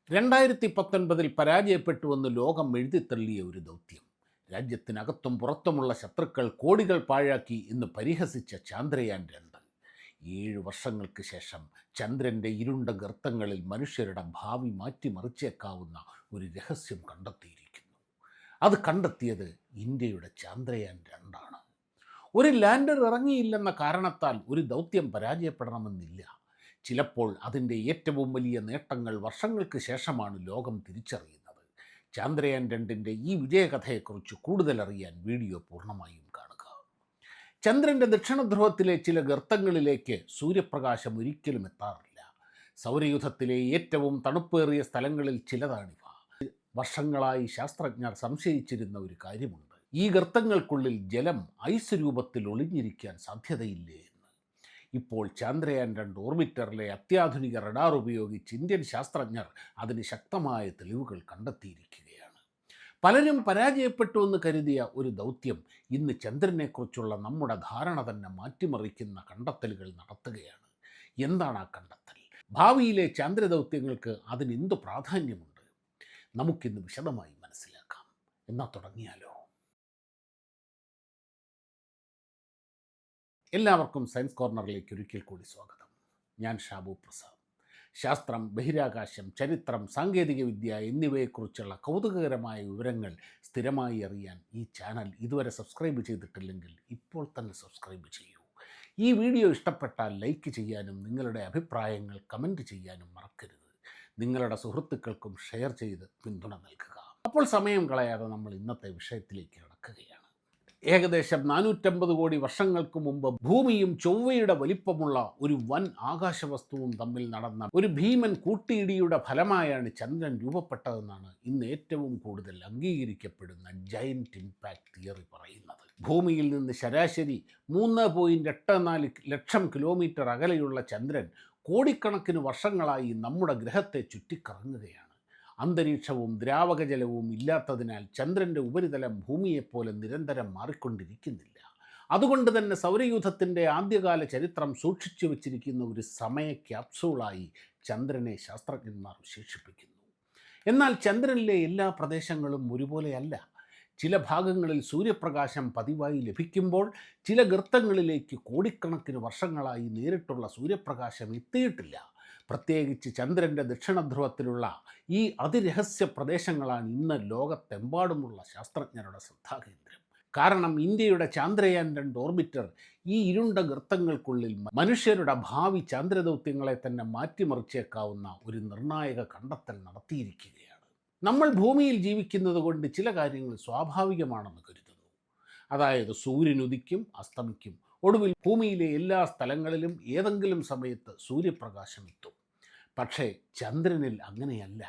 2019 പരാജയപ്പെട്ടുവെന്ന് ലോകം എഴുതിത്തള്ളിയ ഒരു ദൗത്യം. രാജ്യത്തിനകത്തും പുറത്തുമുള്ള ശത്രുക്കൾ കോടികൾ പാഴാക്കി എന്ന് പരിഹസിച്ച ചാന്ദ്രയാൻ 2 7 വർഷങ്ങൾക്ക് ശേഷം ചന്ദ്രൻ്റെ ഇരുണ്ട ഗർത്തങ്ങളിൽ മനുഷ്യരുടെ ഭാവി മാറ്റിമറിച്ചേക്കാവുന്ന ഒരു രഹസ്യം കണ്ടെത്തിയിരിക്കുന്നു. അത് കണ്ടെത്തിയത് ഇന്ത്യയുടെ ചാന്ദ്രയാൻ 2 ആണ്. ഒരു ലാൻഡർ ഇറങ്ങിയില്ലെന്ന കാരണത്താൽ ഒരു ദൗത്യം പരാജയപ്പെടണമെന്നില്ല. ചിലപ്പോൾ അതിൻ്റെ ഏറ്റവും വലിയ നേട്ടങ്ങൾ വർഷങ്ങൾക്ക് ശേഷമാണ് ലോകം തിരിച്ചറിയുന്നത്. ചാന്ദ്രയാൻ 2ൻ്റെ ഈ വിജയകഥയെക്കുറിച്ച് കൂടുതലറിയാൻ വീഡിയോ പൂർണ്ണമായും കാണുക. ചന്ദ്രൻ്റെ ദക്ഷിണധ്രുവത്തിലെ ചില ഗർത്തങ്ങളിലേക്ക് സൂര്യപ്രകാശം ഒരിക്കലും എത്താറില്ല. സൗരയൂഥത്തിലെ ഏറ്റവും തണുപ്പേറിയ സ്ഥലങ്ങളിൽ ചിലതാണിവ. വർഷങ്ങളായി ശാസ്ത്രജ്ഞർ സംശയിച്ചിരുന്ന ഒരു കാര്യമുണ്ട്: ഈ ഗർത്തങ്ങൾക്കുള്ളിൽ ജലം ഐസ് രൂപത്തിൽ ഒളിഞ്ഞിരിക്കാൻ സാധ്യതയില്ലേ എന്ന്. ഇപ്പോൾ ചാന്ദ്രയാൻ 2 ഓർബിറ്ററിലെ അത്യാധുനിക റഡാർ ഉപയോഗിച്ച് ഇന്ത്യൻ ശാസ്ത്രജ്ഞർ അതിന് ശക്തമായ തെളിവുകൾ കണ്ടെത്തിയിരിക്കുകയാണ്. പലരും പരാജയപ്പെട്ടു എന്ന് കരുതിയ ഒരു ദൗത്യം ഇന്ന് ചന്ദ്രനെക്കുറിച്ചുള്ള നമ്മുടെ ധാരണ തന്നെ മാറ്റിമറിക്കുന്ന കണ്ടെത്തലുകൾ നടത്തുകയാണ്. എന്താണ് ആ കണ്ടെത്തൽ? ഭാവിയിലെ ചാന്ദ്രദൗത്യങ്ങൾക്ക് അതിനെന്തു പ്രാധാന്യമുണ്ട്? നമുക്കിന്ന് വിശദമായി മനസ്സിലാക്കാം. എന്നാൽ തുടങ്ങിയാലോ? എല്ലാവർക്കും സയൻസ് കോർണറിലേക്ക് ഒരിക്കൽ കൂടി സ്വാഗതം. ഞാൻ ഷാബു പ്രസാദ്. ശാസ്ത്രം, ബഹിരാകാശം, ചരിത്രം, സാങ്കേതികവിദ്യ എന്നിവയെക്കുറിച്ചുള്ള കൗതുകകരമായ വിവരങ്ങൾ സ്ഥിരമായി അറിയാൻ ഈ ചാനൽ ഇതുവരെ സബ്സ്ക്രൈബ് ചെയ്തിട്ടില്ലെങ്കിൽ ഇപ്പോൾ തന്നെ സബ്സ്ക്രൈബ് ചെയ്യൂ. ഈ വീഡിയോ ഇഷ്ടപ്പെട്ടാൽ ലൈക്ക് ചെയ്യാനും നിങ്ങളുടെ അഭിപ്രായങ്ങൾ കമൻറ്റ് ചെയ്യാനും മറക്കരുത്. നിങ്ങളുടെ സുഹൃത്തുക്കൾക്കും ഷെയർ ചെയ്ത് പിന്തുണ നൽകുക. അപ്പോൾ സമയം കളയാതെ നമ്മൾ ഇന്നത്തെ വിഷയത്തിലേക്ക് കടക്കുകയാണ്. ഏകദേശം 450 കോടി വർഷങ്ങൾക്ക് മുമ്പ് ഭൂമിയും ചൊവ്വയുടെ വലിപ്പമുള്ള ഒരു വൻ ആകാശവസ്തുവും തമ്മിൽ നടന്ന ഒരു ഭീമൻ കൂട്ടിയിടിയുടെ ഫലമായാണ് ചന്ദ്രൻ രൂപപ്പെട്ടതെന്നാണ് ഇന്ന് ഏറ്റവും കൂടുതൽ അംഗീകരിക്കപ്പെടുന്ന ജയന്റ് ഇമ്പാക്ട് തിയറി പറയുന്നത്. ഭൂമിയിൽ നിന്ന് ശരാശരി 3.84 ലക്ഷം കിലോമീറ്റർ അകലെയുള്ള ചന്ദ്രൻ കോടിക്കണക്കിന് വർഷങ്ങളായി നമ്മുടെ ഗ്രഹത്തെ ചുറ്റിക്കറങ്ങുകയാണ്. അന്തരീക്ഷവും ദ്രാവകജലവും ഇല്ലാത്തതിനാൽ ചന്ദ്രൻ്റെ ഉപരിതലം ഭൂമിയെപ്പോലെ നിരന്തരം മാറിക്കൊണ്ടിരിക്കുന്നില്ല. അതുകൊണ്ട് തന്നെ സൗരയൂഥത്തിൻ്റെ ആദ്യകാല ചരിത്രം സൂക്ഷിച്ചു വച്ചിരിക്കുന്ന ഒരു സമയ ക്യാപ്സൂളായി ചന്ദ്രനെ ശാസ്ത്രജ്ഞന്മാർ വിശേഷിപ്പിക്കുന്നു. എന്നാൽ ചന്ദ്രനിലെ എല്ലാ പ്രദേശങ്ങളും ഒരുപോലെയല്ല. ചില ഭാഗങ്ങളിൽ സൂര്യപ്രകാശം പതിവായി ലഭിക്കുമ്പോൾ ചില ഗർത്തങ്ങളിലേക്ക് കോടിക്കണക്കിന് വർഷങ്ങളായി നേരിട്ടുള്ള സൂര്യപ്രകാശം എത്തിയിട്ടില്ല. പ്രത്യേകിച്ച് ചന്ദ്രൻ്റെ ദക്ഷിണധ്രുവത്തിലുള്ള ഈ അതിരഹസ്യ പ്രദേശങ്ങളാണ് ഇന്ന് ലോകത്തെമ്പാടുമുള്ള ശാസ്ത്രജ്ഞരുടെ ശ്രദ്ധാകേന്ദ്രം. കാരണം ഇന്ത്യയുടെ ചാന്ദ്രയാൻ 2 ഓർബിറ്റർ ഈ ഇരുണ്ട ഗർത്തങ്ങൾക്കുള്ളിൽ മനുഷ്യരുടെ ഭാവി ചാന്ദ്രദൗത്യങ്ങളെ തന്നെ മാറ്റിമറിച്ചേക്കാവുന്ന ഒരു നിർണായക കണ്ടെത്തൽ നടത്തിയിരിക്കുകയാണ്. നമ്മൾ ഭൂമിയിൽ ജീവിക്കുന്നത് കൊണ്ട് ചില കാര്യങ്ങൾ സ്വാഭാവികമാണെന്ന് കരുതുന്നു. അതായത് സൂര്യൻ ഉദിക്കും, അസ്തമിക്കും. ഒടുവിൽ ഭൂമിയിലെ എല്ലാ സ്ഥലങ്ങളിലും ഏതെങ്കിലും സമയത്ത് സൂര്യപ്രകാശം എത്തും. പക്ഷേ ചന്ദ്രനിൽ അങ്ങനെയല്ല.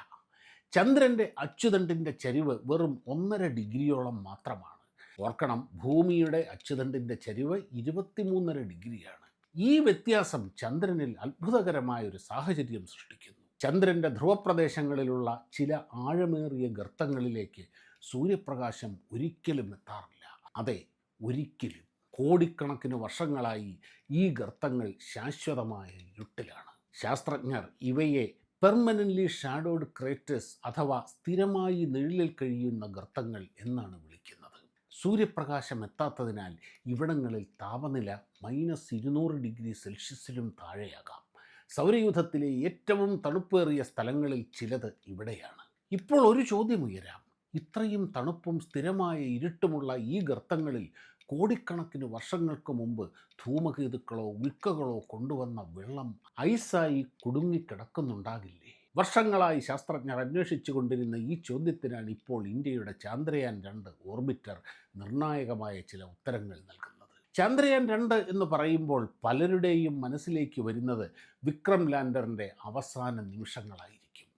ചന്ദ്രൻ്റെ അച്ചുതണ്ടിൻ്റെ ചരിവ് വെറും 1.5 ഡിഗ്രിയോളം മാത്രമാണ്. ഓർക്കണം, ഭൂമിയുടെ അച്ചുതണ്ടിൻ്റെ ചരിവ് 23.5 ഡിഗ്രിയാണ്. ഈ വ്യത്യാസം ചന്ദ്രനിൽ അത്ഭുതകരമായൊരു സാഹചര്യം സൃഷ്ടിക്കുന്നു. ചന്ദ്രൻ്റെ ധ്രുവപ്രദേശങ്ങളിലുള്ള ചില ആഴമേറിയ ഗർത്തങ്ങളിലേക്ക് സൂര്യപ്രകാശം ഒരിക്കലും എത്താറില്ല. അതെ, ഒരിക്കലും. കോടിക്കണക്കിന് വർഷങ്ങളായി ഈ ഗർത്തങ്ങൾ ശാശ്വതമായ ഇരുട്ടിലാണ്. ശാസ്ത്രജ്ഞർ ഇവയെ പെർമനൻ്റ്ലി ഷാഡോഡ് ക്രേറ്റേഴ്സ് അഥവാ സ്ഥിരമായി നിഴലിൽ കഴിയുന്ന ഗർത്തങ്ങൾ എന്നാണ് വിളിക്കുന്നത്. സൂര്യപ്രകാശം എത്താത്തതിനാൽ ഇവിടങ്ങളിൽ താപനില -200 ഡിഗ്രി സെൽഷ്യസിലും താഴെയാകാം. സൗരയൂഥത്തിലെ ഏറ്റവും തണുപ്പേറിയ സ്ഥലങ്ങളിൽ ചിലത് ഇവിടെയാണ്. ഇപ്പോൾ ഒരു ചോദ്യം ഉയരാം: ഇത്രയും തണുപ്പും സ്ഥിരമായ ഇരുട്ടുമുള്ള ഈ ഗർത്തങ്ങളിൽ കോടിക്കണക്കിന് വർഷങ്ങൾക്ക് മുമ്പ് ധൂമകേതുക്കളോ ഉൽക്കകളോ കൊണ്ടുവന്ന വെള്ളം ഐസായി കുടുങ്ങിക്കിടക്കുന്നുണ്ടാകില്ലേ? വർഷങ്ങളായി ശാസ്ത്രജ്ഞർ അന്വേഷിച്ചു കൊണ്ടിരുന്ന ഈ ചോദ്യത്തിനാണ് ഇപ്പോൾ ഇന്ത്യയുടെ ചാന്ദ്രയാൻ 2 ഓർബിറ്റർ നിർണായകമായ ചില ഉത്തരങ്ങൾ നൽകുന്നത്. ചാന്ദ്രയാൻ 2 എന്ന് പറയുമ്പോൾ പലരുടെയും മനസ്സിലേക്ക് വരുന്നത് വിക്രം ലാൻഡറിൻ്റെ അവസാന നിമിഷങ്ങളായിരിക്കും.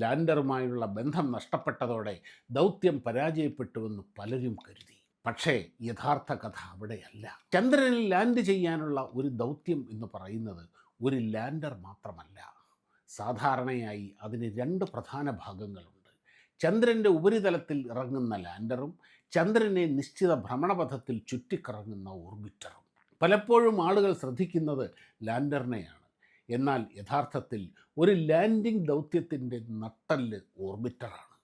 ലാൻഡറുമായുള്ള ബന്ധം നഷ്ടപ്പെട്ടതോടെ ദൗത്യം പരാജയപ്പെട്ടുവെന്ന് പലരും കരുതി. പക്ഷേ യഥാർത്ഥ കഥ അവിടെയല്ല. ചന്ദ്രനിൽ ലാൻഡ് ചെയ്യാനുള്ള ഒരു ദൗത്യം എന്ന് പറയുന്നത് ഒരു ലാൻഡർ മാത്രമല്ല. സാധാരണയായി അതിന് 2 പ്രധാന ഭാഗങ്ങളുണ്ട്: ചന്ദ്രൻ്റെ ഉപരിതലത്തിൽ ഇറങ്ങുന്ന ലാൻഡറും ചന്ദ്രനെ നിശ്ചിത ഭ്രമണപഥത്തിൽ ചുറ്റിക്കറങ്ങുന്ന ഓർബിറ്ററും. പലപ്പോഴും ആളുകൾ ശ്രദ്ധിക്കുന്നത് ലാൻഡറിനെയാണ്. എന്നാൽ യഥാർത്ഥത്തിൽ ഒരു ലാൻഡിംഗ് ദൗത്യത്തിൻ്റെ നട്ടെല്ല് ഓർബിറ്ററാണ്.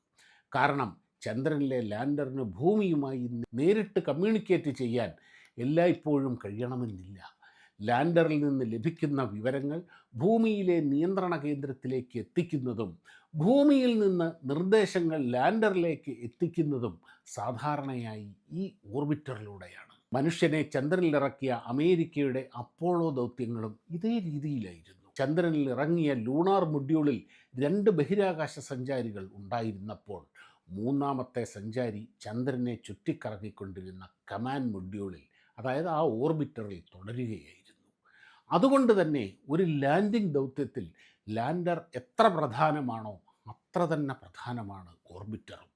കാരണം ചന്ദ്രനിലെ ലാൻഡറിന് ഭൂമിയുമായി നേരിട്ട് കമ്മ്യൂണിക്കേറ്റ് ചെയ്യാൻ എല്ലായ്പ്പോഴും കഴിയണമെന്നില്ല. ലാൻഡറിൽ നിന്ന് ലഭിക്കുന്ന വിവരങ്ങൾ ഭൂമിയിലെ നിയന്ത്രണ കേന്ദ്രത്തിലേക്ക് എത്തിക്കുന്നതും ഭൂമിയിൽ നിന്ന് നിർദ്ദേശങ്ങൾ ലാൻഡറിലേക്ക് എത്തിക്കുന്നതും സാധാരണയായി ഈ ഓർബിറ്ററിലൂടെയാണ്. മനുഷ്യനെ ചന്ദ്രനിലിറക്കിയ അമേരിക്കയുടെ അപ്പോളോ ദൗത്യങ്ങളും ഇതേ രീതിയിലായിരുന്നു. ചന്ദ്രനിൽ ഇറങ്ങിയ ലൂണാർ മൊഡ്യൂളിൽ 2 ബഹിരാകാശ സഞ്ചാരികൾ ഉണ്ടായിരുന്നപ്പോൾ മൂന്നാമത്തെ സഞ്ചാരി ചന്ദ്രനെ ചുറ്റിക്കറങ്ങിക്കൊണ്ടിരുന്ന കമാൻഡ് മൊഡ്യൂളിൽ, അതായത് ആ ഓർബിറ്ററിൽ തുടരുകയായിരുന്നു. അതുകൊണ്ട് തന്നെ ഒരു ലാൻഡിംഗ് ദൗത്യത്തിൽ ലാൻഡർ എത്ര പ്രധാനമാണോ അത്ര തന്നെ പ്രധാനമാണ് ഓർബിറ്ററും.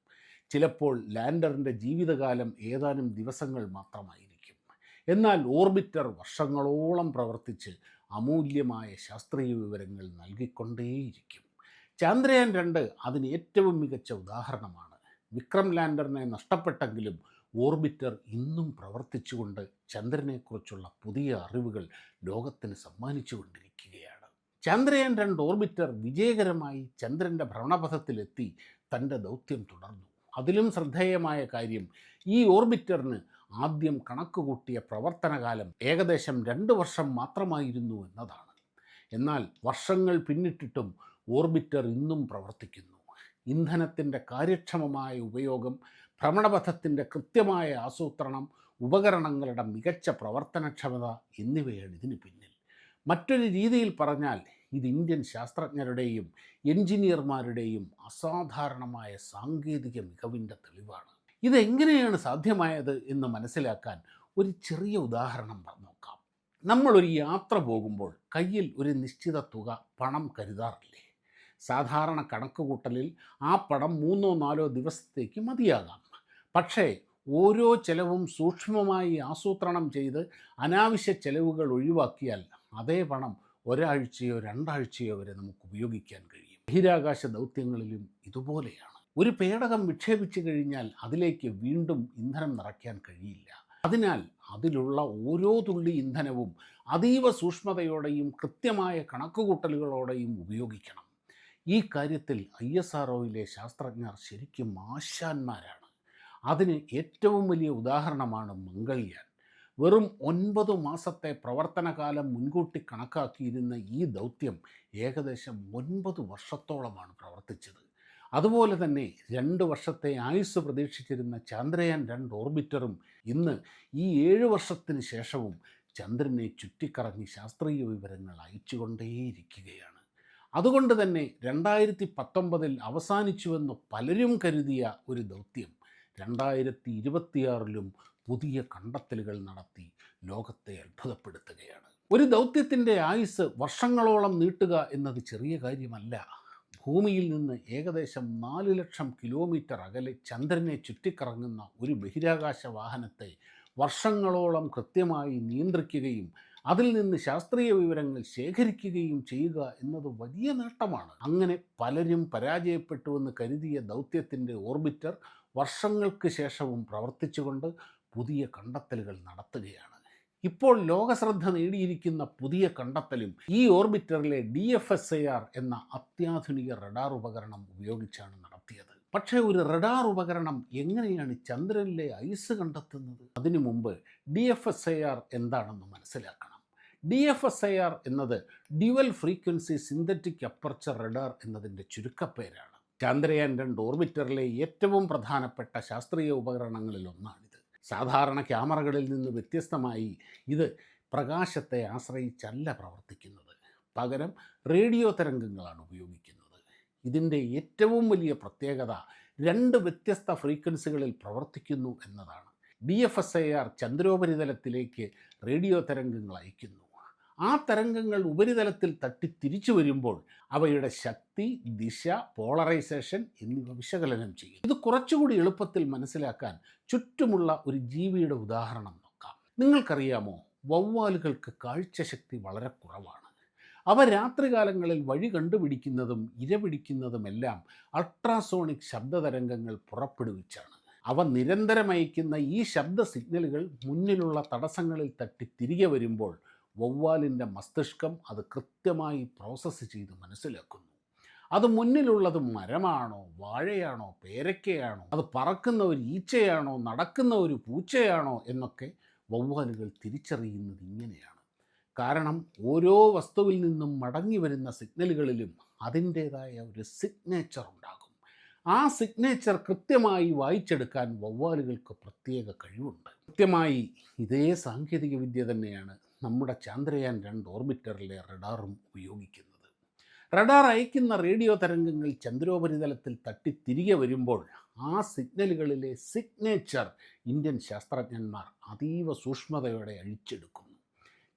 ചിലപ്പോൾ ലാൻഡറിൻ്റെ ജീവിതകാലം ഏതാനും ദിവസങ്ങൾ മാത്രമായിരിക്കും. എന്നാൽ ഓർബിറ്റർ വർഷങ്ങളോളം പ്രവർത്തിച്ച് അമൂല്യമായ ശാസ്ത്രീയ വിവരങ്ങൾ നൽകിക്കൊണ്ടേയിരിക്കും. ചന്ദ്രയാൻ 2 അതിന് ഏറ്റവും മികച്ച ഉദാഹരണമാണ്. വിക്രം ലാൻഡറിനെ നഷ്ടപ്പെട്ടെങ്കിലും ഓർബിറ്റർ ഇന്നും പ്രവർത്തിച്ചുകൊണ്ട് ചന്ദ്രനെക്കുറിച്ചുള്ള പുതിയ അറിവുകൾ ലോകത്തിന് സമ്മാനിച്ചുകൊണ്ടിരിക്കുകയാണ്. ചന്ദ്രയാൻ 2 ഓർബിറ്റർ വിജയകരമായി ചന്ദ്രൻ്റെ ഭ്രമണപഥത്തിലെത്തി തൻ്റെ ദൗത്യം തുടർന്നു. അതിലും ശ്രദ്ധേയമായ കാര്യം, ഈ ഓർബിറ്ററിന് ആദ്യം കണക്കുകൂട്ടിയ പ്രവർത്തനകാലം ഏകദേശം 2 വർഷം മാത്രമായിരുന്നു എന്നതാണ്. എന്നാൽ വർഷങ്ങൾ പിന്നിട്ടിട്ടും ഓർബിറ്റർ ഇന്നും പ്രവർത്തിക്കുന്നു. ഇന്ധനത്തിൻ്റെ കാര്യക്ഷമമായ ഉപയോഗം, ഭ്രമണപഥത്തിൻ്റെ കൃത്യമായ ആസൂത്രണം, ഉപകരണങ്ങളുടെ മികച്ച പ്രവർത്തനക്ഷമത എന്നിവയാണ് ഇതിന് പിന്നിൽ. മറ്റൊരു രീതിയിൽ പറഞ്ഞാൽ ഇത് ഇന്ത്യൻ ശാസ്ത്രജ്ഞരുടെയും എൻജിനീയർമാരുടെയും അസാധാരണമായ സാങ്കേതിക മികവിൻ്റെ തെളിവാണ്. ഇതെങ്ങനെയാണ് സാധ്യമായത് എന്ന് മനസ്സിലാക്കാൻ ഒരു ചെറിയ ഉദാഹരണം നോക്കാം. നമ്മളൊരു യാത്ര പോകുമ്പോൾ കയ്യിൽ ഒരു നിശ്ചിത തുക പണം കരുതാറില്ലേ? സാധാരണ കണക്കുകൂട്ടലിൽ ആ പണം 3-4 ദിവസത്തേക്ക് മതിയാകാം. പക്ഷേ ഓരോ ചെലവും സൂക്ഷ്മമായി ആസൂത്രണം ചെയ്ത് അനാവശ്യ ചെലവുകൾ ഒഴിവാക്കിയാൽ അതേ പണം ഒരാഴ്ചയോ 2 ആഴ്ചയോ വരെ നമുക്ക് ഉപയോഗിക്കാൻ കഴിയും. ബഹിരാകാശ ദൗത്യങ്ങളിലും ഇതുപോലെയാണ്. ഒരു പേടകം വിക്ഷേപിച്ചു കഴിഞ്ഞാൽ അതിലേക്ക് വീണ്ടും ഇന്ധനം നിറയ്ക്കാൻ കഴിയില്ല. അതിനാൽ അതിലുള്ള ഓരോ തുള്ളി ഇന്ധനവും അതീവ സൂക്ഷ്മതയോടെയും കൃത്യമായ കണക്കുകൂട്ടലുകളോടെയും ഉപയോഗിക്കണം. ഈ കാര്യത്തിൽ ISROയിലെ ശാസ്ത്രജ്ഞർ ശരിക്കും ആശാന്മാരാണ്. അതിന് ഏറ്റവും വലിയ ഉദാഹരണമാണ് മംഗൾയാൻ. വെറും 9 മാസത്തെ പ്രവർത്തനകാലം മുൻകൂട്ടി കണക്കാക്കിയിരുന്ന ഈ ദൗത്യം ഏകദേശം 9 വർഷത്തോളമാണ് പ്രവർത്തിച്ചത്. അതുപോലെ തന്നെ 2 വർഷത്തെ ആയുസ് പ്രതീക്ഷിച്ചിരുന്ന ചന്ദ്രയാൻ 2 ഓർബിറ്ററും ഇന്ന് ഈ 7 വർഷത്തിന് ശേഷവും ചന്ദ്രനെ ചുറ്റിക്കറങ്ങി ശാസ്ത്രീയ വിവരങ്ങൾ അയച്ചുകൊണ്ടേയിരിക്കുകയാണ്. അതുകൊണ്ട് തന്നെ 2019 അവസാനിച്ചുവെന്ന് പലരും കരുതിയ ഒരു ദൗത്യം 2026 പുതിയ കണ്ടെത്തലുകൾ നടത്തി ലോകത്തെ അത്ഭുതപ്പെടുത്തുകയാണ്. ഒരു ദൗത്യത്തിൻ്റെ ആയുസ് വർഷങ്ങളോളം നീട്ടുക എന്നത് ചെറിയ കാര്യമല്ല. ഭൂമിയിൽ നിന്ന് ഏകദേശം 4 ലക്ഷം കിലോമീറ്റർ അകലെ ചന്ദ്രനെ ചുറ്റിക്കറങ്ങുന്ന ഒരു ബഹിരാകാശ വാഹനത്തെ വർഷങ്ങളോളം കൃത്യമായി നിയന്ത്രിക്കുകയും അതിൽ നിന്ന് ശാസ്ത്രീയ വിവരങ്ങൾ ശേഖരിക്കുകയും ചെയ്യുക എന്നത് വലിയ നേട്ടമാണ്. അങ്ങനെ പലരും പരാജയപ്പെട്ടുവെന്ന് കരുതിയ ദൗത്യത്തിൻ്റെ ഓർബിറ്റർ വർഷങ്ങൾക്ക് ശേഷവും പ്രവർത്തിച്ചുകൊണ്ട് പുതിയ കണ്ടെത്തലുകൾ നടത്തുകയാണ്. ഇപ്പോൾ ലോകശ്രദ്ധ നേടിയിരിക്കുന്ന പുതിയ കണ്ടെത്തലും ഈ ഓർബിറ്ററിലെ DFSAR എന്ന അത്യാധുനിക റഡാർ ഉപകരണം ഉപയോഗിച്ചാണ് നടത്തിയത്. പക്ഷേ ഒരു റഡാർ ഉപകരണം എങ്ങനെയാണ് ചന്ദ്രനിലെ ഐസ് കണ്ടെത്തുന്നത്? അതിനു മുമ്പ് DFSAR എന്താണെന്ന് മനസ്സിലാക്കണം. DFSAR എന്നത് dual frequency synthetic aperture radar എന്നതിൻ്റെ ചുരുക്കപ്പേരാണ്. ചന്ദ്രയാൻ 2 ഓർബിറ്ററിലെ ഏറ്റവും പ്രധാനപ്പെട്ട ശാസ്ത്രീയ ഉപകരണങ്ങളിൽ ഒന്നാണിത്. സാധാരണ ക്യാമറകളിൽ നിന്ന് വ്യത്യസ്തമായി ഇത് പ്രകാശത്തെ ആശ്രയിച്ചല്ല പ്രവർത്തിക്കുന്നത്. പകരം റേഡിയോ തരംഗങ്ങളാണ് ഉപയോഗിക്കുന്നത്. ഇതിൻ്റെ ഏറ്റവും വലിയ പ്രത്യേകത 2 വ്യത്യസ്ത ഫ്രീക്വൻസികളിൽ പ്രവർത്തിക്കുന്നു എന്നതാണ്. DFSAR ചന്ദ്രോപരിതലത്തിലേക്ക് റേഡിയോ തരംഗങ്ങൾ അയക്കുന്നു. ആ തരംഗങ്ങൾ ഉപരിതലത്തിൽ തട്ടി തിരിച്ചു വരുമ്പോൾ അവയുടെ ശക്തി, ദിശ, പോളറൈസേഷൻ എന്നിവ വിശകലനം ചെയ്യും. ഇത് കുറച്ചുകൂടി എളുപ്പത്തിൽ മനസ്സിലാക്കാൻ ചുറ്റുമുള്ള ഒരു ജീവിയുടെ ഉദാഹരണം നോക്കാം. നിങ്ങൾക്കറിയാമോ, വവ്വാലുകൾക്ക് കാഴ്ചശക്തി വളരെ കുറവാണ്. അവ രാത്രികാലങ്ങളിൽ വഴി കണ്ടുപിടിക്കുന്നതും ഇരപിടിക്കുന്നതുമെല്ലാം അൾട്രാസോണിക് ശബ്ദതരംഗങ്ങൾ പുറപ്പെടുവിച്ചാണ്. അവ നിരന്തരം അയക്കുന്ന ഈ ശബ്ദ സിഗ്നലുകൾ മുന്നിലുള്ള തടസ്സങ്ങളിൽ തട്ടി തിരികെ വരുമ്പോൾ വവ്വാലിൻ്റെ മസ്തിഷ്കം അത് കൃത്യമായി പ്രോസസ്സ് ചെയ്ത് മനസ്സിലാക്കുന്നു. അത് മുന്നിലുള്ളത് മരമാണോ, വാഴയാണോ, പേരയ്ക്കയാണോ, അത് പറക്കുന്ന ഒരു ഈച്ചയാണോ, നടക്കുന്ന ഒരു പൂച്ചയാണോ എന്നൊക്കെ വവ്വാലുകൾ തിരിച്ചറിയുന്നത് ഇങ്ങനെയാണ്. കാരണം ഓരോ വസ്തുവിൽ നിന്നും മടങ്ങി വരുന്ന സിഗ്നലുകളിലും അതിൻ്റേതായ ഒരു സിഗ്നേച്ചർ ഉണ്ടാകും. ആ സിഗ്നേച്ചർ കൃത്യമായി വായിച്ചെടുക്കാൻ വവ്വാലുകൾക്ക് പ്രത്യേക കഴിവുണ്ട്. കൃത്യമായി ഇതേ സാങ്കേതിക വിദ്യ തന്നെയാണ് നമ്മുടെ ചന്ദ്രയാൻ 2 ഓർബിറ്ററിലെ റഡാറും ഉപയോഗിക്കുന്നത്. റഡാർ അയക്കുന്ന റേഡിയോ തരംഗങ്ങൾ ചന്ദ്രോപരിതലത്തിൽ തട്ടി തിരികെ വരുമ്പോൾ ആ സിഗ്നലുകളിലെ സിഗ്നേച്ചർ ഇന്ത്യൻ ശാസ്ത്രജ്ഞന്മാർ അതീവ സൂക്ഷ്മതയോടെ അഴിച്ചെടുക്കുന്നു.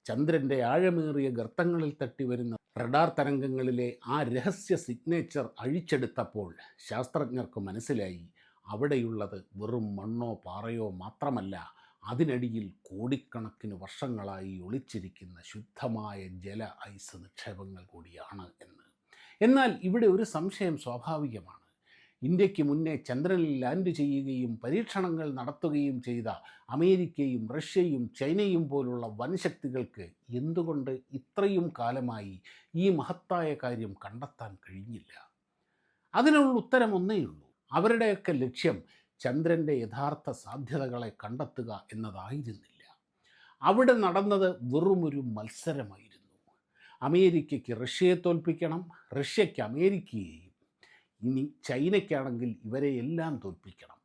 ചന്ദ്രൻ്റെ ആഴമേറിയ ഗർത്തങ്ങളിൽ തട്ടി വരുന്ന റഡാർ തരംഗങ്ങളിലെ ആ രഹസ്യ സിഗ്നേച്ചർ അഴിച്ചെടുത്തപ്പോൾ ശാസ്ത്രജ്ഞർക്ക് മനസ്സിലായി അവിടെയുള്ളത് വെറും മണ്ണോ പാറയോ മാത്രമല്ല, അതിനടിയിൽ കോടിക്കണക്കിന് വർഷങ്ങളായി ഒളിച്ചിരിക്കുന്ന ശുദ്ധമായ ജല ഐസ് നിക്ഷേപങ്ങൾ കൂടിയാണ് എന്ന്. എന്നാൽ ഇവിടെ ഒരു സംശയം സ്വാഭാവികമാണ്. ഇന്ത്യക്ക് മുന്നേ ചന്ദ്രനിൽ ലാൻഡ് ചെയ്യുകയും പരീക്ഷണങ്ങൾ നടത്തുകയും ചെയ്ത അമേരിക്കയും റഷ്യയും ചൈനയും പോലുള്ള വൻശക്തികൾക്ക് എന്തുകൊണ്ട് ഇത്രയും കാലമായി ഈ മഹത്തായ കാര്യം കണ്ടെത്താൻ കഴിഞ്ഞില്ല? അതിനുള്ള ഉത്തരം ഒന്നേയുള്ളൂ. അവരുടെയൊക്കെ ലക്ഷ്യം ചന്ദ്രൻ്റെ യഥാർത്ഥ സാധ്യതകളെ കണ്ടെത്തുക എന്നതായിരുന്നില്ല. അവിടെ നടന്നത് വെറുമൊരു മത്സരമായിരുന്നു. അമേരിക്കയ്ക്ക് റഷ്യയെ തോൽപ്പിക്കണം, റഷ്യയ്ക്ക് അമേരിക്കയെയും, ഇനി ചൈനയ്ക്കാണെങ്കിൽ ഇവരെ എല്ലാം തോൽപ്പിക്കണം.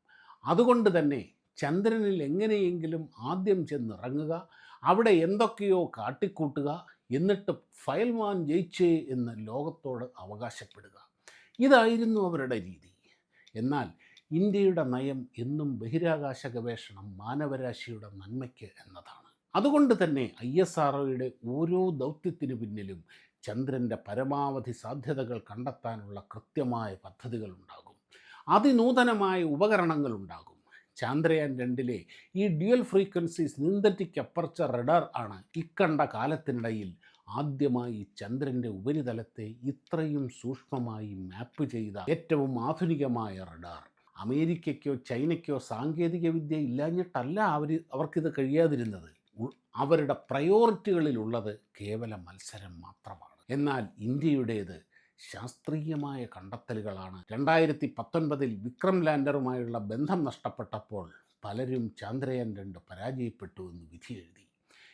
അതുകൊണ്ട് തന്നെ ചന്ദ്രനിൽ എങ്ങനെയെങ്കിലും ആദ്യം ചെന്നിറങ്ങുക, അവിടെ എന്തൊക്കെയോ കാട്ടിക്കൂട്ടുക, എന്നിട്ട് ഫയൽമാൻ ജയിച്ചേ എന്ന് ലോകത്തോട് അവകാശപ്പെടുക. ഇതായിരുന്നു അവരുടെ രീതി. എന്നാൽ ഇന്ത്യയുടെ നയം എന്നും ബഹിരാകാശ ഗവേഷണം മാനവരാശിയുടെ നന്മയ്ക്ക് എന്നതാണ്. അതുകൊണ്ട് തന്നെ ISROയുടെ ഓരോ ദൗത്യത്തിനു പിന്നിലും ചന്ദ്രൻ്റെ പരമാവധി സാധ്യതകൾ കണ്ടെത്താനുള്ള കൃത്യമായ പദ്ധതികളുണ്ടാകും. അതിനൂതനമായ ഉപകരണങ്ങളുണ്ടാകും. ചന്ദ്രയാൻ 2ലെ ഈ dual frequency synthetic aperture radar ആണ് ഇക്കണ്ട കാലത്തിനിടയിൽ ആദ്യമായി ചന്ദ്രൻ്റെ ഉപരിതലത്തെ ഇത്രയും സൂക്ഷ്മമായി മാപ്പ് ചെയ്ത ഏറ്റവും ആധുനികമായ റഡാർ. അമേരിക്കയ്ക്കോ ചൈനയ്ക്കോ സാങ്കേതിക വിദ്യ ഇല്ലാഞ്ഞിട്ടല്ല അവർക്കിത് കഴിയാതിരുന്നത്. അവരുടെ പ്രയോറിറ്റികളിലുള്ളത് കേവല മത്സരം മാത്രമാണ്. എന്നാൽ ഇന്ത്യയുടേത് ശാസ്ത്രീയമായ കണ്ടെത്തലുകളാണ്. 2019 വിക്രം ലാൻഡറുമായുള്ള ബന്ധം നഷ്ടപ്പെട്ടപ്പോൾ പലരും ചന്ദ്രയാൻ 2 പരാജയപ്പെട്ടു എന്ന് വിധിയെഴുതി.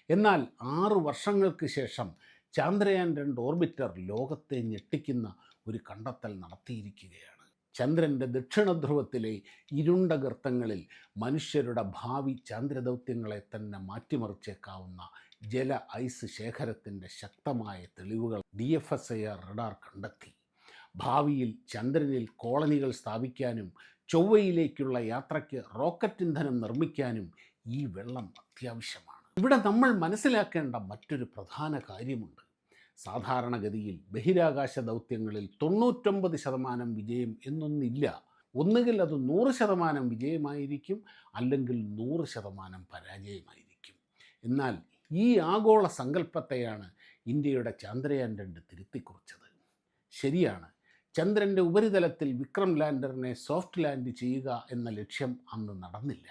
എന്നാൽ 6 വർഷങ്ങൾക്ക് ശേഷം ചന്ദ്രയാൻ 2 ഓർബിറ്റർ ലോകത്തെ ഞെട്ടിക്കുന്ന ഒരു കണ്ടെത്തൽ നടത്തിയിരിക്കുകയാണ്. ചന്ദ്രൻ്റെ ദക്ഷിണധ്രുവത്തിലെ ഇരുണ്ട ഗർത്തങ്ങളിൽ മനുഷ്യരുടെ ഭാവി ചാന്ദ്രദൗത്യങ്ങളെ തന്നെ മാറ്റിമറിച്ചേക്കാവുന്ന ജല ഐസ് ശേഖരത്തിൻ്റെ ശക്തമായ തെളിവുകൾ DFSIR റഡാർ കണ്ടെത്തി. ഭാവിയിൽ ചന്ദ്രനിൽ കോളനികൾ സ്ഥാപിക്കാനും ചൊവ്വയിലേക്കുള്ള യാത്രയ്ക്ക് റോക്കറ്റ് ഇന്ധനം നിർമ്മിക്കാനും ഈ വെള്ളം അത്യാവശ്യമാണ്. ഇവിടെ നമ്മൾ മനസ്സിലാക്കേണ്ട മറ്റൊരു പ്രധാന കാര്യമുണ്ട്. സാധാരണഗതിയിൽ ബഹിരാകാശ ദൗത്യങ്ങളിൽ 99% വിജയം എന്നൊന്നില്ല. ഒന്നുകിൽ അത് 100% വിജയമായിരിക്കും, അല്ലെങ്കിൽ 100% പരാജയമായിരിക്കും. എന്നാൽ ഈ ആഗോള സങ്കല്പത്തെയാണ് ഇന്ത്യയുടെ ചന്ദ്രയാൻ 2 തിരുത്തിക്കുറിച്ചത്. ശരിയാണ്, ചന്ദ്രൻ്റെ ഉപരിതലത്തിൽ വിക്രം ലാൻഡറിനെ സോഫ്റ്റ് ലാൻഡ് ചെയ്യുക എന്ന ലക്ഷ്യം അന്ന് നടന്നില്ല.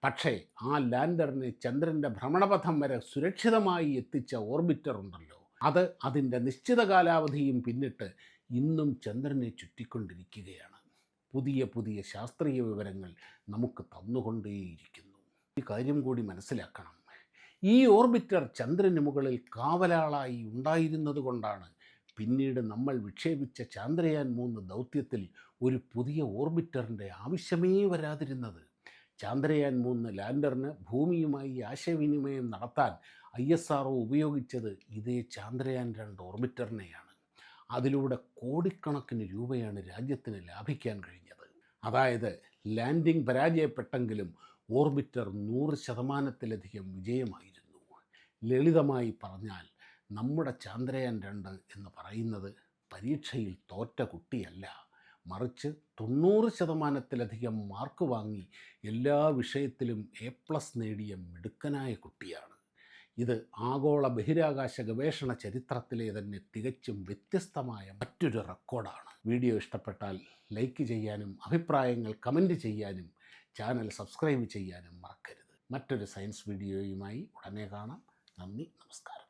പക്ഷേ ആ ലാൻഡറിനെ ചന്ദ്രൻ്റെ ഭ്രമണപഥം വരെ സുരക്ഷിതമായി എത്തിച്ച ഓർബിറ്റർ ഉണ്ടല്ലോ, അത് അതിൻ്റെ നിശ്ചിത കാലാവധിയും പിന്നിട്ട് ഇന്നും ചന്ദ്രനെ ചുറ്റിക്കൊണ്ടിരിക്കുകയാണ്. പുതിയ പുതിയ ശാസ്ത്രീയ വിവരങ്ങൾ നമുക്ക് തന്നുകൊണ്ടേയിരിക്കുന്നു. ഈ കാര്യം കൂടി മനസ്സിലാക്കണം. ഈ ഓർബിറ്റർ ചന്ദ്രന് മുകളിൽ കാവലാളായി ഉണ്ടായിരുന്നത് കൊണ്ടാണ് പിന്നീട് നമ്മൾ വിക്ഷേപിച്ച ചന്ദ്രയാൻ 3 ദൗത്യത്തിൽ ഒരു പുതിയ ഓർബിറ്ററിൻ്റെ ആവശ്യമേ വരാതിരുന്നത്. ചന്ദ്രയാൻ 3 ലാൻഡറിന് ഭൂമിയുമായി ആശയവിനിമയം നടത്താൻ ISRO ഉപയോഗിച്ചത് ഇതേ ചന്ദ്രയാൻ 2 ഓർബിറ്ററിനെയാണ്. അതിലൂടെ കോടിക്കണക്കിന് രൂപയാണ് രാജ്യത്തിന് ലാഭിക്കാൻ കഴിഞ്ഞത്. അതായത് ലാൻഡിംഗ് പരാജയപ്പെട്ടെങ്കിലും ഓർബിറ്റർ 100%-ലധികം വിജയമായിരുന്നു. ലളിതമായി പറഞ്ഞാൽ നമ്മുടെ ചന്ദ്രയാൻ 2 എന്ന് പറയുന്നത് പരീക്ഷയിൽ തോറ്റ കുട്ടിയല്ല, മറിച്ച് 90%-ലധികം മാർക്ക് വാങ്ങി എല്ലാ വിഷയത്തിലും A+ നേടിയ മിടുക്കനായ കുട്ടിയാണ്. ഇത് ആഗോള ബഹിരാകാശ ഗവേഷണ ചരിത്രത്തിലെ തന്നെ തികച്ചും വ്യത്യസ്തമായ മറ്റൊരു റെക്കോർഡാണ്. വീഡിയോ ഇഷ്ടപ്പെട്ടാൽ ലൈക്ക് ചെയ്യാനും അഭിപ്രായങ്ങൾ കമൻറ്റ് ചെയ്യാനും ചാനൽ സബ്സ്ക്രൈബ് ചെയ്യാനും മറക്കരുത്. മറ്റൊരു സയൻസ് വീഡിയോയുമായി ഉടനെ കാണാം. നന്ദി, നമസ്കാരം.